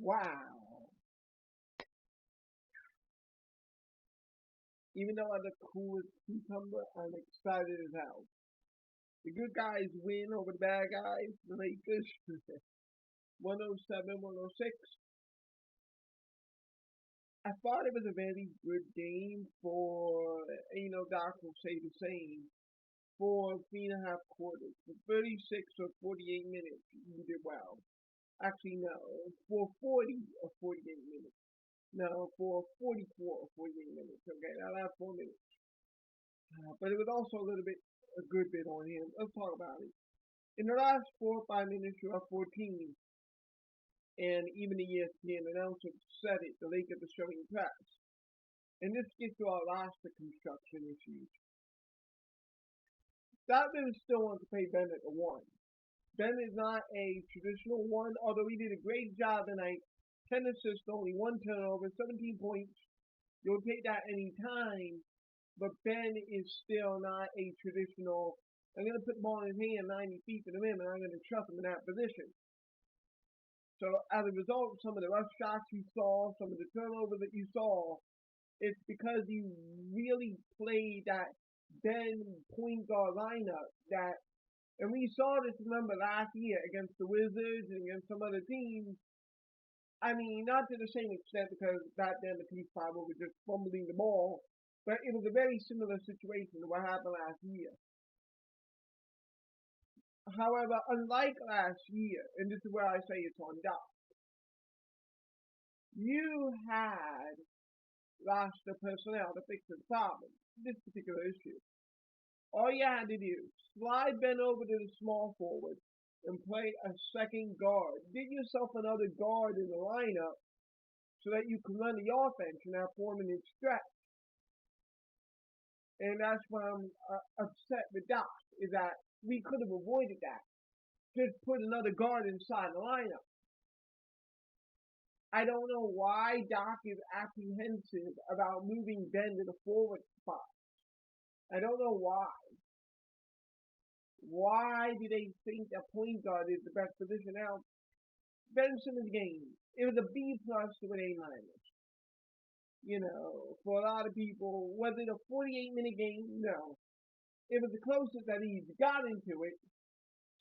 Wow. Even though I'm the coolest cucumber, I'm excited as hell. The good guys win over the bad guys. The Lakers 107, 106. I thought it was a very good game for, Doc will say the same, for 3.5 quarters. For 36 or 48 minutes, you did well. Actually, no, for 40 or 48 minutes. No, for 44 or 48 minutes. Okay, now that's 4 minutes. But it was also a good bit on him. Let's talk about it. In the last 4 or 5 minutes, you're up 14, and even the ESPN announcer said it. The Lakers are showing cracks, and this gets to our roster construction issues. Stoutman still wants to pay Bennett a one. Ben is not a traditional one, although he did a great job tonight. 10 assists, only one turnover, 17 points. You'll take that any time, but Ben is still not a traditional. I'm going to put the ball in his hand 90 feet to the rim, and I'm going to trust him in that position. So as a result, some of the rough shots you saw, some of the turnovers that you saw, it's because you really played that Ben point guard lineup that, and we saw this, remember, last year against the Wizards and against some other teams. I mean, not to the same extent because back then the Peace Five were just fumbling the ball, but it was a very similar situation to what happened last year. However, unlike last year, and this is where I say it's on Doc, you had roster personnel to fix the problem, this particular issue. All you had to do, slide Ben over to the small forward and play a second guard. Get yourself another guard in the lineup so that you can run the offense in that 4 minute stretch. And that's why I'm upset with Doc, is that we could have avoided that. Just put another guard inside the lineup. I don't know why Doc is apprehensive about moving Ben to the forward spot. I don't know why. Why do they think that point guard is the best position? Now, Ben Simmons' game, it was a B plus to an A minus. For a lot of people, was it a 48-minute game? No. It was the closest that he's got into it,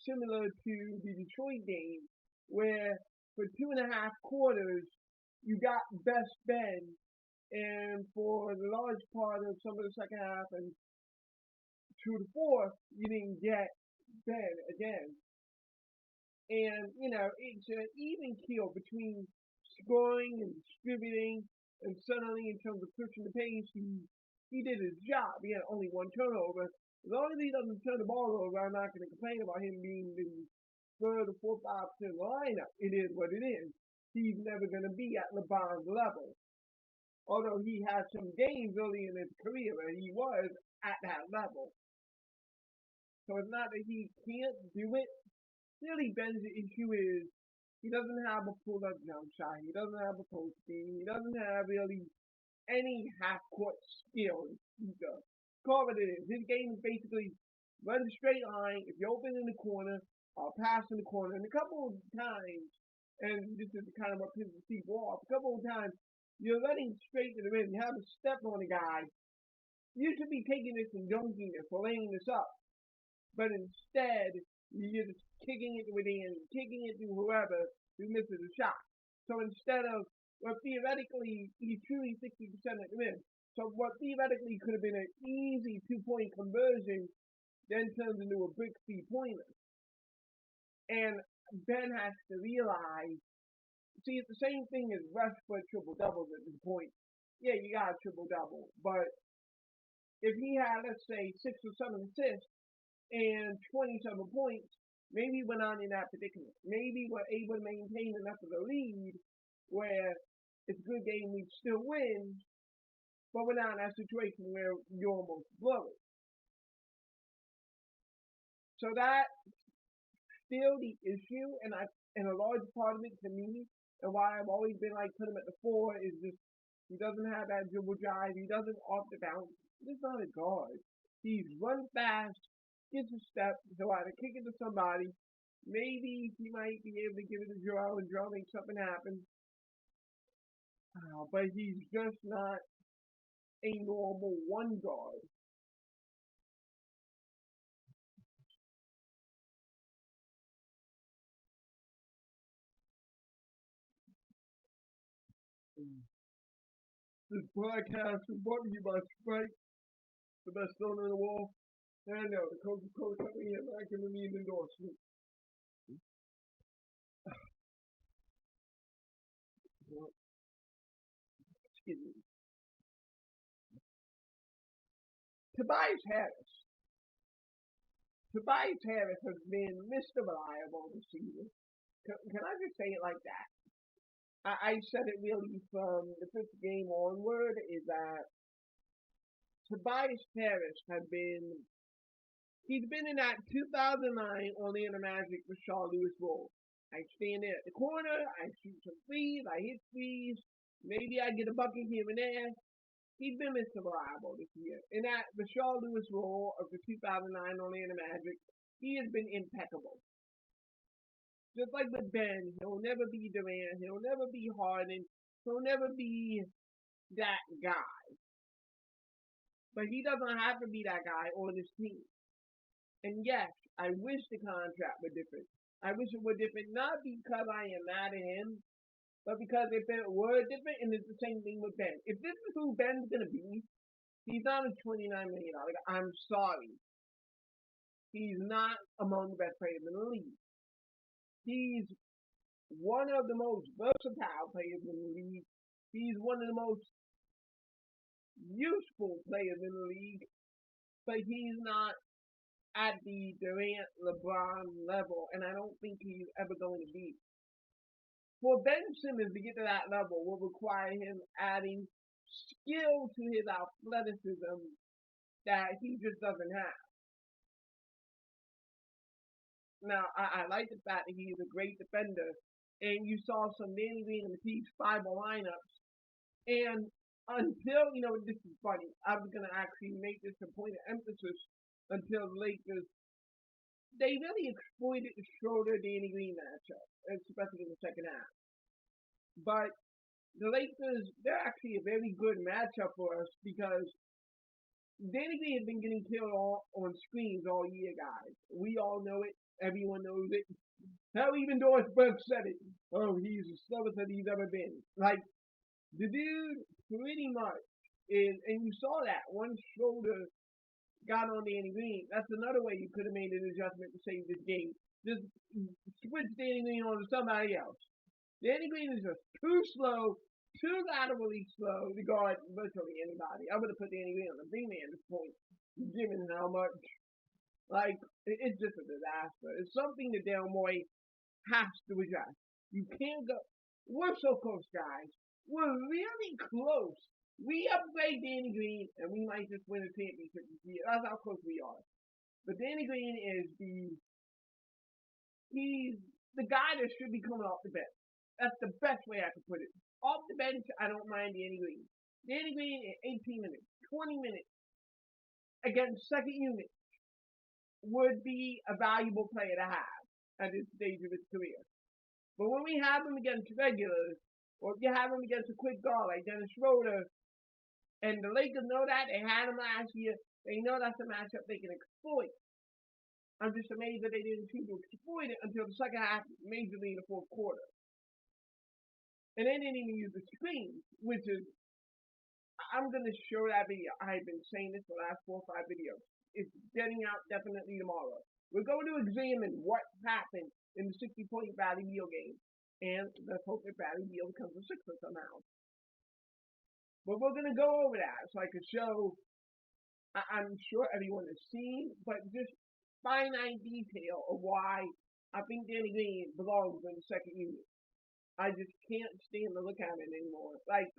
similar to the Detroit game, where for 2.5 quarters, you got best Ben, and for the large part of some of the second half and to the fourth, you didn't get Ben again. And, it's an even keel between scoring and distributing, and suddenly in terms of pushing the pace, he did his job. He had only one turnover. As long as he doesn't turn the ball over, I'm not going to complain about him being the third or fourth option lineup. It is what it is. He's never going to be at LeBron's level. Although he had some games early in his career where he was at that level. So it's not that he can't do it. Really, Ben's issue is he doesn't have a pull-up jump shot. He doesn't have a post game. He doesn't have really any half-court skill. Call it is. His game is basically run a straight line. If you're open in the corner, I'll pass in the corner. And a couple of times, and this is kind of what pisses people off, a couple of times you're running straight to the rim. You have a step on a guy. You should be taking this and dunking this or laying this up. But instead, you're just kicking it within, kicking it to whoever who misses a shot. So instead of, well, theoretically, he's shooting 60% at the rim. So what theoretically could have been an easy 2-point conversion then turns into a brick 3-pointer. And Ben has to realize, see, it's the same thing as rush for triple-doubles at this point. Yeah, you got a triple-double, but if he had, let's say, 6 or 7 assists and 27 points, maybe we're not in that predicament. Maybe we're able to maintain enough of the lead where it's a good game, we still win, but we're not in that situation where you almost blow it. So that's still the issue, and a large part of it to me, and why I've always been like put him at the 4 is just he doesn't have that dribble drive, he doesn't off the bounce. He's not a guard. He's run fast, gets a step, he'll either kick it to somebody, maybe he might be able to give it to Joel and Joel makes something happen. but he's just not a normal one guard. This podcast is brought to you by Sprite, the best owner in the world. And I know the Coca-Cola Company is not giving me an endorsement. Well, excuse me. Tobias Harris. Tobias Harris has been Mr. Reliable this season. Can I just say it like that? I said it really from the fifth game onward is that Tobias Harris had been he's been in that 2009 Orlando Magic Rashard Lewis role. I stand there at the corner, I shoot some threes, I hit threes, maybe I get a bucket here and there. He's been Mr. Reliable this year. In that Rashard Lewis role of the 2009 Orlando Magic, he has been impeccable. Just like with Ben, he'll never be Durant, he'll never be Harden, he'll never be that guy. But he doesn't have to be that guy on this team. And yes, I wish the contract were different. I wish it were different, not because I am mad at him, but because if it were different, and it's the same thing with Ben. If this is who Ben's gonna be, he's not a $29 million guy. I'm sorry. He's not among the best players in the league. He's one of the most versatile players in the league. He's one of the most useful players in the league, but he's not at the Durant LeBron level, and I don't think he's ever going to be. For Ben Simmons to get to that level will require him adding skill to his athleticism that he just doesn't have. Now, I like the fact that he is a great defender, and you saw some Danny Green and Matee's five lineups, and until, this is funny, I was going to actually make this a point of emphasis until the Lakers, they really exploited the Schroeder Danny Green matchup, especially in the second half. But the Lakers, they're actually a very good matchup for us because Danny Green has been getting killed on screens all year, guys. We all know it. Everyone knows it. Hell, even Doris Burke said it. Oh, he's the slowest that he's ever been. Like, the dude pretty much is, and you saw that one shoulder got on Danny Green. That's another way you could have made an adjustment to save this game. Just switch Danny Green on to somebody else. Danny Green is just too slow, too laterally slow to guard virtually anybody. I would have put Danny Green on the big man at this point, given how much. Like, it's just a disaster. It's something that Daryl Morey has to address. You can't go. We're so close, guys. We're really close. We upgrade Danny Green, and we might just win a championship this year. That's how close we are. But Danny Green is he's the guy that should be coming off the bench. That's the best way I could put it. Off the bench, I don't mind Danny Green. Danny Green in 18 minutes, 20 minutes against second unit would be a valuable player to have at this stage of his career. But when we have him against regulars, or if you have him against a quick guard like Dennis Schroeder, and the Lakers know that, they had him last year, they know that's a matchup they can exploit. I'm just amazed that they didn't seem to exploit it until the second half, majorly in the fourth quarter. And they didn't even use the screens, which is, I'm going to show that video. I've been saying this for the last 4 or 5 videos. It's getting out definitely tomorrow. We're going to examine what happened in the 60-point Valley Beal game. And let's hope that Valley Beal becomes a Sixer somehow. But we're going to go over that so I can show, I'm sure everyone has seen, but just finite detail of why I think Danny Green belongs in the second unit. I just can't stand to look at it anymore. Like,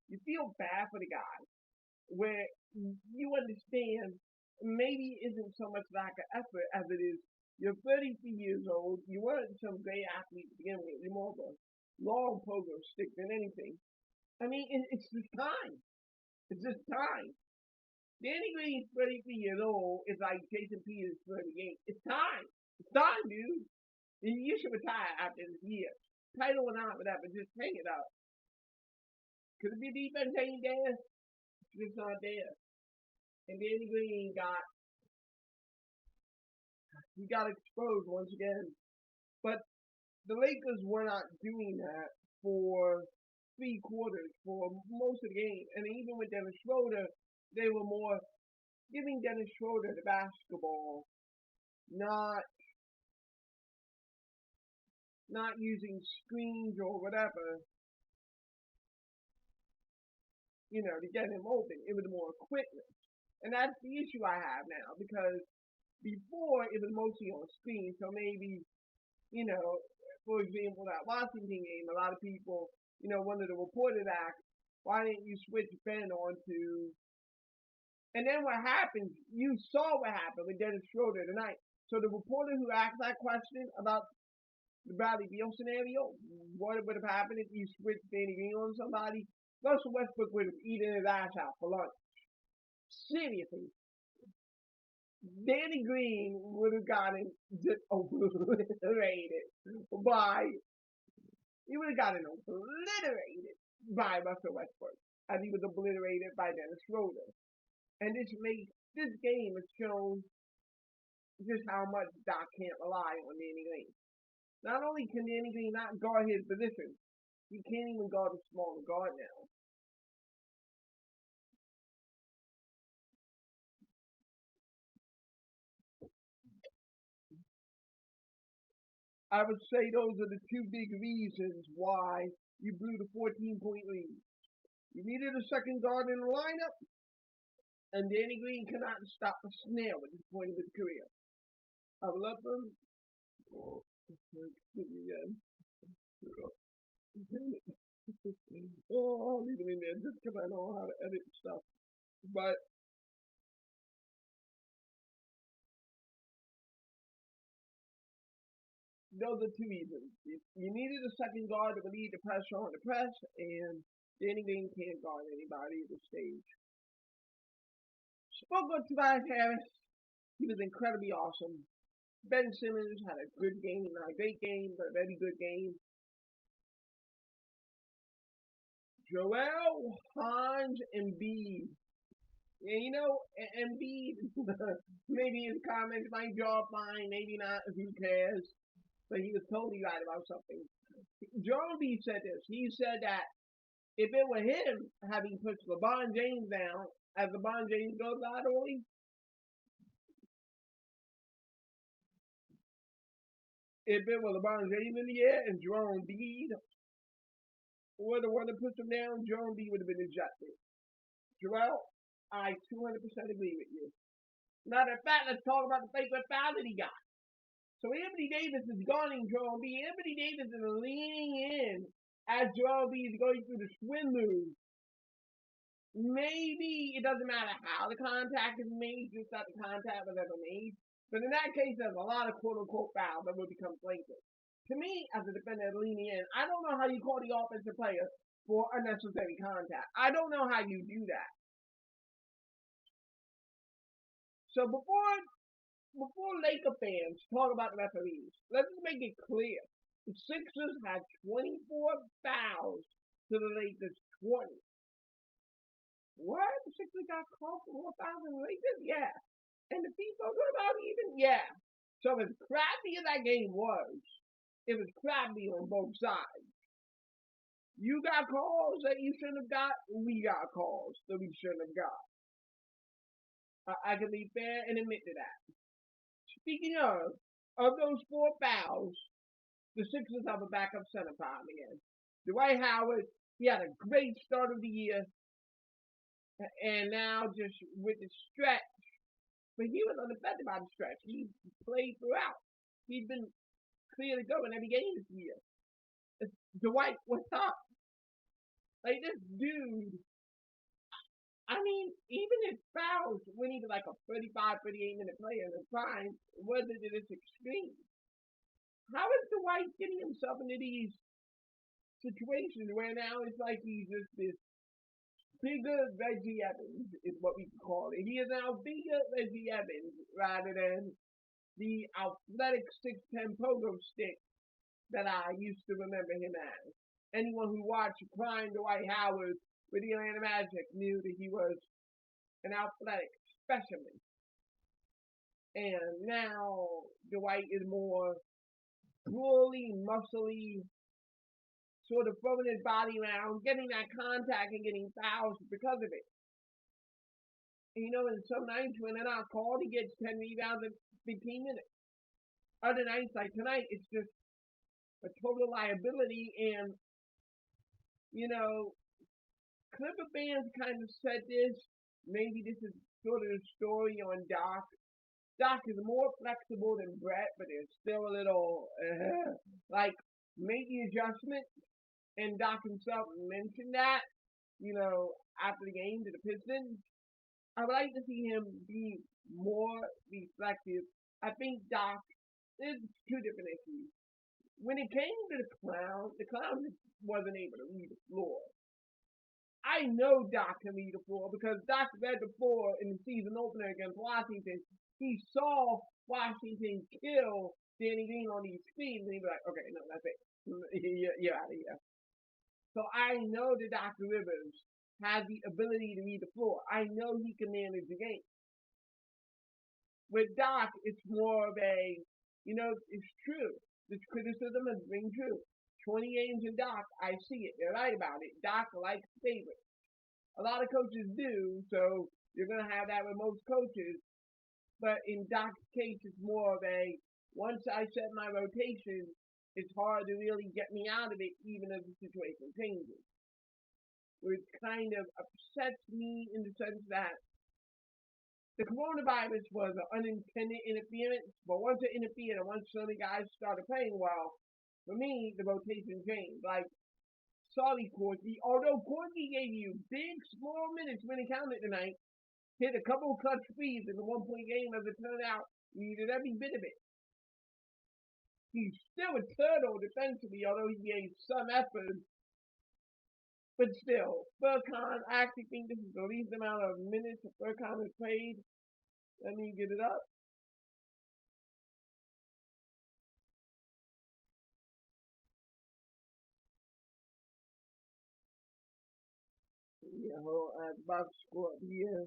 you feel bad for the guy, where you understand maybe it isn't so much lack of effort as it is you're 33 years old, you weren't some great athlete to begin with, you're more of a long pogo stick than anything. I mean, it's just time. It's just time. Danny Green's 33 years old is like Jason Peters 38. It's time. It's time, dude. You should retire after this year. Title or not, whatever, just hang it up. Because if your defense ain't there, it's just not there. And Danny Green got exposed once again. But the Lakers were not doing that for 3 quarters for most of the game. And even with Dennis Schroeder, they were more giving Dennis Schroeder the basketball, not using screens or whatever, to get him open. It was more equipment. And that's the issue I have now because before it was mostly on screen. So maybe, you know, for example, that Washington game, a lot of people, one of the reporters asked, why didn't you switch Ben onto? And then what happened, you saw what happened with Dennis Schroeder tonight. So the reporter who asked that question about the Bradley Beal scenario, what would have happened if you switched Danny Green on somebody? Russell Westbrook would have eaten his ass out for lunch. Seriously. Danny Green would have gotten just obliterated by he would have gotten obliterated by Russell Westbrook as he was obliterated by Dennis Schroeder. And this game has shown just how much Doc can't rely on Danny Green. Not only can Danny Green not guard his position, he can't even guard a smaller guard now. I would say those are the two big reasons why you blew the 14-point lead. You needed a second guard in the lineup, and Danny Green cannot stop a snail at this point of his career. I would love them. Oh, excuse me again. Oh, I'll leave it in there just because I know how to edit stuff. But those are two reasons. You needed a second guard to relieve the pressure on the press, and Danny Green can't guard anybody at this stage. Spoke on Tobias Harris. He was incredibly awesome. Ben Simmons had a good game, not a great game, but a very good game. Joel, Hans, and Embiid. Yeah, Embiid, maybe his comments might draw a fine, maybe not, who cares? But he was totally right about something. Joel B said this. He said that if it were him having pushed LeBron James down, as LeBron James goes laterally, if it were LeBron James in the air and Joel Embiid were the one to push him down, Joel Embiid would have been ejected. Joel, I 200% agree with you. Matter of fact, let's talk about the frequent foul that he got. So Anthony Davis is guarding Joel Embiid. Anthony Davis is leaning in as Joel Embiid is going through the swim move. Maybe it doesn't matter how the contact is made, just that the contact was ever made. But in that case, there's a lot of quote-unquote fouls that will become flagrant. To me, as a defender leaning in, I don't know how you call the offensive player for unnecessary contact. I don't know how you do that. So before Laker fans talk about the referees, let's just make it clear. The Sixers had 24 fouls to the Lakers 20. What? The Sixers got called for more fouls than the Lakers? Yeah. And the people good about even? Yeah. So as crappy as that game was, it was crappy on both sides. You got calls that you shouldn't have got. We got calls that we shouldn't have got. I can be fair and admit to that. Speaking of those 4 fouls, the Sixers have a backup center problem again. Dwight Howard, he had a great start of the year, and now just with the stretch, but he was unaffected by the stretch. He played throughout. He's been clear to go in every game this year. Dwight, what's up? Like this dude, I mean, even his fouls when he was like a 35, 38-minute player in the prime, wasn't it this extreme? How is Dwight getting himself into these situations where now it's like he's just this bigger Reggie Evans is what we can call it. He is now bigger Reggie Evans rather than the athletic 6'10" pogo stick that I used to remember him as. Anyone who watched prime Dwight Howard with the Atlanta Magic knew that he was an athletic specimen. And now Dwight is more brutally, muscly, sort of throwing his body around, getting that contact and getting fouls because of it. And in some nights when they're not called, he gets 10 rebounds in 15 minutes. Other nights like tonight, it's just a total liability. And, you know, Clipper fans kind of said this. Maybe this is sort of the story on Doc. Doc is more flexible than Brett, but there's still a little, like, make the adjustment. And Doc himself mentioned that, after the game to the Pistons. I would like to see him be more reflective. I think Doc, there's two different issues. When it came to the clown wasn't able to read the floor. I know Doc can read the floor because Doc read the floor in the season opener against Washington. He saw Washington kill Danny Green on these screens, and he'd be like, okay, no, that's it. You're out of here. So I know that Dr. Rivers has the ability to read the floor. I know he can manage the game. With Doc, it's more of a, it's true. This criticism has been true. 20 games in Doc, I see it. They're right about it. Doc likes favorites. A lot of coaches do, so you're going to have that with most coaches. But in Doc's case, it's more of a, once I set my rotation, it's hard to really get me out of it, even if the situation changes. Which kind of upsets me in the sense that the coronavirus was an unintended interference, but once it interfered and once some of the guys started playing well, for me, the rotation changed. Like, sorry, Corky, although Corky gave you big, small minutes when it counted tonight, hit a couple of clutch threes in the 1-point game as it turned out, he needed every bit of it. He's still a turtle defensively, although he gave some effort. But still, Furkan, I actually think this is the least amount of minutes that Furkan has played. Let me get it up. Yeah, hold on. I have about to score up here.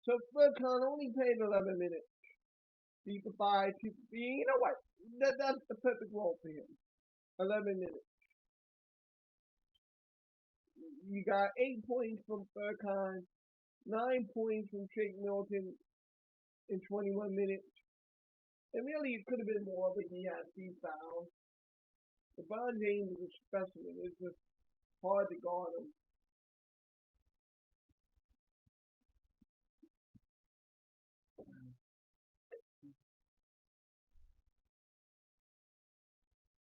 So Furkan only played 11 minutes. 3 for 5, 2 for 3. You know what? That's the perfect role for him. 11 minutes. You got 8 points from Furkan, 9 points from Shake Milton in 21 minutes. And really, it could have been more, but he had 3 fouls. LeBron James is a specimen. It's just hard to guard him.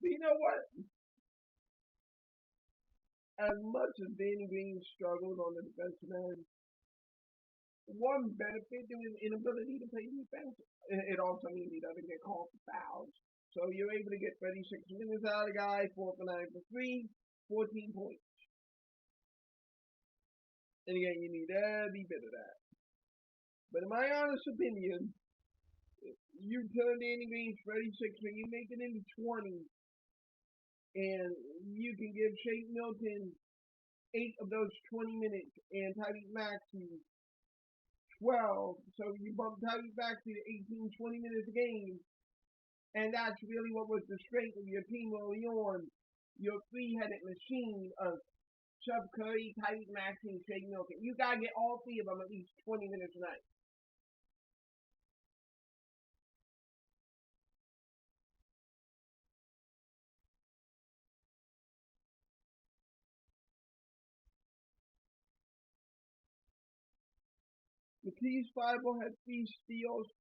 But you know what? As much as Danny Green struggled on the defensive end, one benefit to his inability to play defense, it also means he doesn't get called for fouls. So you're able to get 36 minutes out of the guy, 4 for 9 for 3, 14 points. And again, you need every bit of that. But in my honest opinion, you turn Danny Green's 36 when you make it into 20, and you can give Shake Milton 8 of those 20 minutes and Tyrese Maxey 12. So you bump Tyrese Maxey to 18, 20 minutes a game. And that's really what was the strength of your team early on. Your three-headed machine of Chubb Curry, Tyrese Maxey, and Shake Milton. You got to get all three of them at least 20 minutes a night. Matisse Thybulle had 3 steals,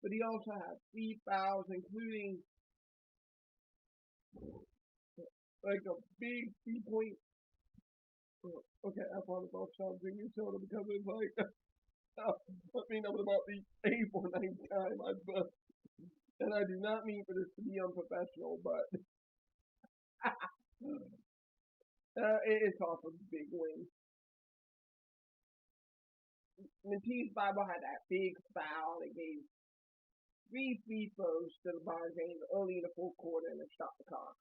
but he also had 3 fouls, including like a big 3-point. Okay, I apologize about drinking soda because it's like, I mean, that was about the 8th or 9th time I bust. And I do not mean for this to be unprofessional, but it's also a big win. Matisse Thybulle had that big foul that gave 3 free throws to LeBron James early in the fourth quarter and then stop the clock.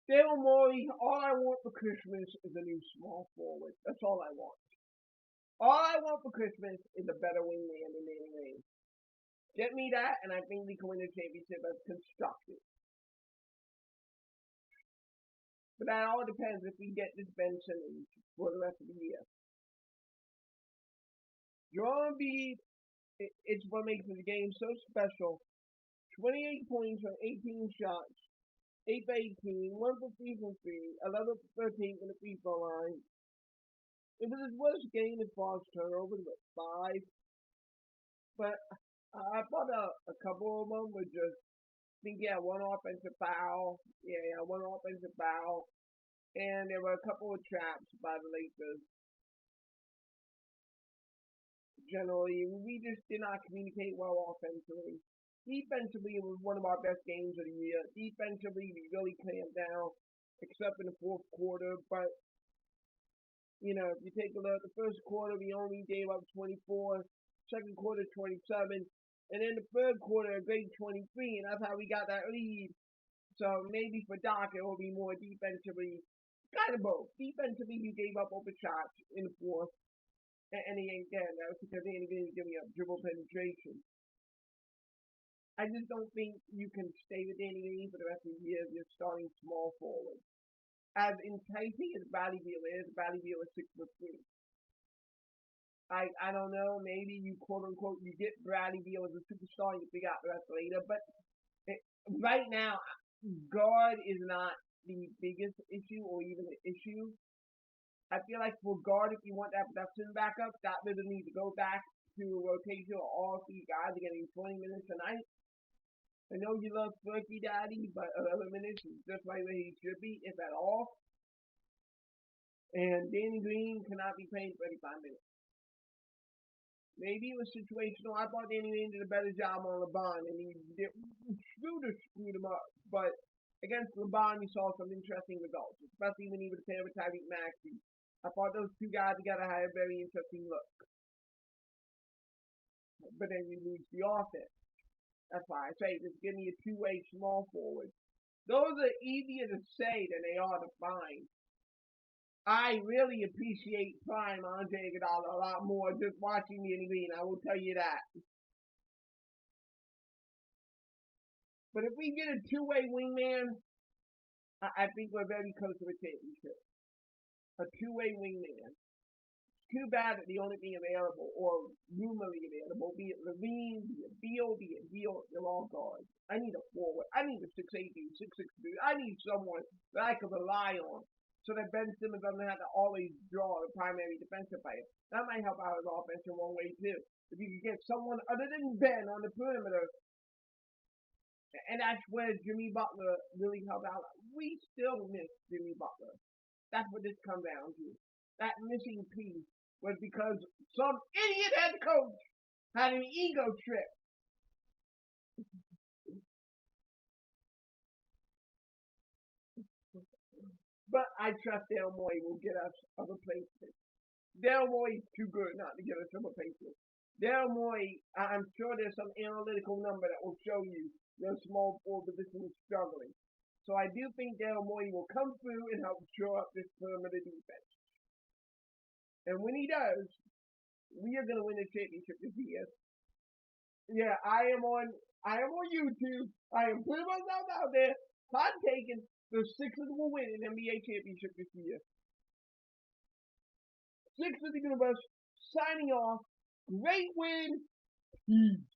Daryl Morey, all I want for Christmas is a new small forward. That's all I want. All I want for Christmas is a better wingman than Danny Green. Get me that, and I think we can win the championship as constructed. But that all depends if we get this Ben Simmons for the rest of the year. Joel Embiid, it's what makes the game so special. 28 points on 18 shots, 8 for 18, 1 for 3 from 3, 11 for 13 from the free throw line. It was his worst game as far as turnovers, with 5. But I thought a couple of them were just, I think he had one offensive foul. Yeah, one offensive foul. And there were a couple of traps by the Lakers. Generally, we just did not communicate well offensively. Defensively, it was one of our best games of the year. Defensively, we really clamped down, except in the fourth quarter. But, if you take a look, the first quarter, we only gave up 24. Second quarter, 27. And then the third quarter, a great 23. And that's how we got that lead. So maybe for Doc, it will be more defensively. Kind of both. Defensively, he gave up open shots in the fourth. And again, that was because he ended up giving up dribble penetration. I just don't think you can stay with Danny Green for the rest of the year if you're starting small forward. As enticing as Bradley Beal is 6'3". I don't know, maybe you quote unquote you get Bradley Beal as a superstar and you figure out the rest later, but right now guard is not the biggest issue or even the issue. I feel like for guard, if you want that production backup, that doesn't need to go back to a rotation or all 3 guys are getting 20 minutes a night. I know you love Turkey Daddy, but 11 minutes is just right where he should be, if at all. And Danny Green cannot be playing 35 minutes. Maybe it was situational. I thought Danny Green did a better job on LeBron, and he screwed him up. But against LeBron, you saw some interesting results, especially when he was playing with Tyreek Maxey. I thought those 2 guys together had a very interesting look. But then you lose the offense. That's why I say just give me a 2-way small forward. Those are easier to say than they are to find. I really appreciate prime Andre Iguodala a lot more just watching Danny Green. I will tell you that. But if we get a 2-way wingman, I think we're very close to a championship. A 2-way wingman. Too bad that the only thing available, or rumoredly available, be it Levine, be it Beal, they're all guards. I need a forward. I need a 6'8", 6'6", dude. I need someone that I can rely on, so that Ben Simmons doesn't have to always draw the primary defensive player. That might help out his offense in one way too. If you could get someone other than Ben on the perimeter, and that's where Jimmy Butler really helped out. We still miss Jimmy Butler. That's what this comes down to. That missing piece was because some idiot head coach had an ego trip. But I trust Daryl Morey will get us a replacement. Daryl Morey's too good not to get us a replacement. Daryl Morey, I'm sure there's some analytical number that will show you your small forward position is struggling. So I do think Daryl Morey will come through and help shore up this perimeter defense. And when he does, we are going to win the championship this year. Yeah, I am on YouTube. I am putting myself out there. I'm taking the Sixers will win an NBA championship this year. Sixers of the universe signing off. Great win. Peace.